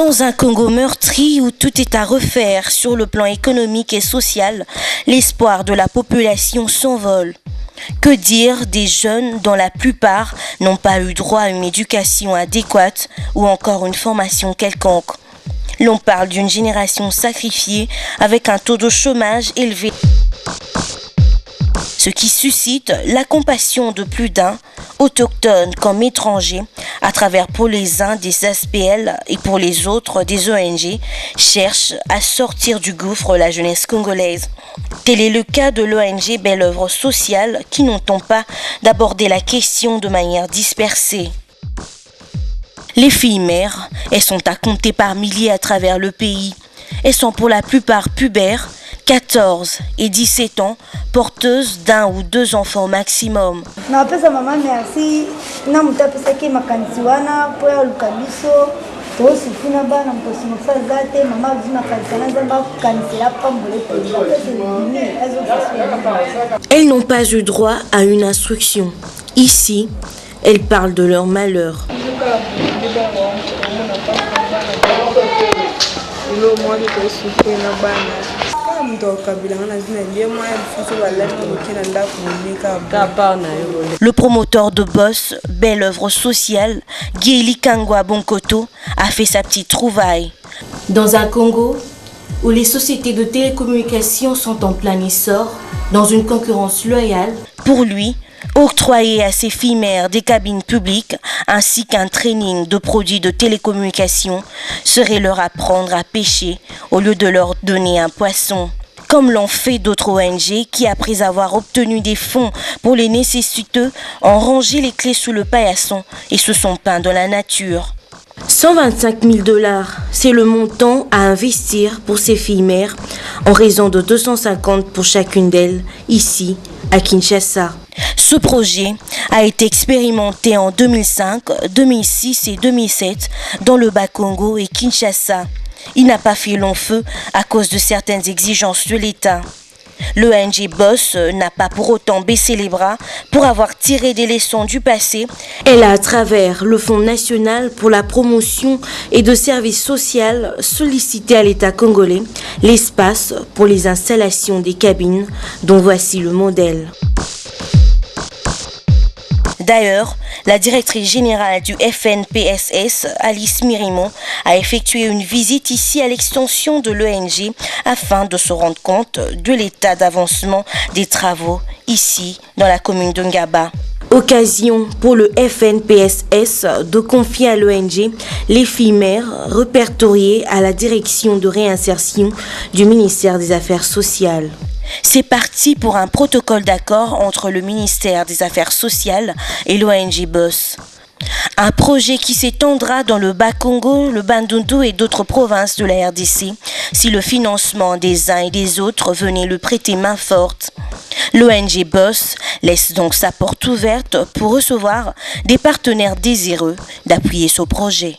Dans un Congo meurtri où tout est à refaire sur le plan économique et social, l'espoir de la population s'envole. Que dire des jeunes dont la plupart n'ont pas eu droit à une éducation adéquate ou encore une formation quelconque? L'on parle d'une génération sacrifiée avec un taux de chômage élevé, ce qui suscite la compassion de plus d'un, autochtones comme étrangers, à travers pour les uns des SPL et pour les autres des ONG, cherchent à sortir du gouffre la jeunesse congolaise. Tel est le cas de l'ONG Belle Œuvre Sociale qui n'entend pas d'aborder la question de manière dispersée. Les filles mères, elles sont à compter par milliers à travers le pays. Elles sont pour la plupart pubères, 14 et 17 ans, porteuses d'un ou deux enfants maximum. Elles n'ont pas eu droit à une instruction. Ici, elles parlent de leur malheur. Le promoteur de Boss, Belle Œuvre Sociale, Guéli Kangwa Bonkoto, a fait sa petite trouvaille. Dans un Congo où les sociétés de télécommunications sont en plein essor, dans une concurrence loyale, pour lui, octroyer à ses filles mères des cabines publiques ainsi qu'un training de produits de télécommunications serait leur apprendre à pêcher au lieu de leur donner un poisson. Comme l'ont fait d'autres ONG qui, après avoir obtenu des fonds pour les nécessiteux, ont rangé les clés sous le paillasson et se sont peints dans la nature. 125 000 $, c'est le montant à investir pour ces filles mères, en raison de 250 pour chacune d'elles, ici, à Kinshasa. Ce projet a été expérimenté en 2005, 2006 et 2007 dans le Bas-Congo et Kinshasa. Il n'a pas fait long feu à cause de certaines exigences de l'État. L'ONG Boss n'a pas pour autant baissé les bras pour avoir tiré des leçons du passé. Elle a, à travers le Fonds national pour la promotion et de services sociaux, sollicité à l'État congolais l'espace pour les installations des cabines, dont voici le modèle. D'ailleurs, la directrice générale du FNPSS, Alice Mirimon, a effectué une visite ici à l'extension de l'ONG afin de se rendre compte de l'état d'avancement des travaux ici dans la commune de Ngaba. Occasion pour le FNPSS de confier à l'ONG les filles mères répertoriées à la direction de réinsertion du ministère des Affaires sociales. C'est parti pour un protocole d'accord entre le ministère des Affaires sociales et l'ONG Boss. Un projet qui s'étendra dans le Bas-Congo, le Bandundu et d'autres provinces de la RDC si le financement des uns et des autres venait le prêter main forte. L'ONG Boss laisse donc sa porte ouverte pour recevoir des partenaires désireux d'appuyer ce projet.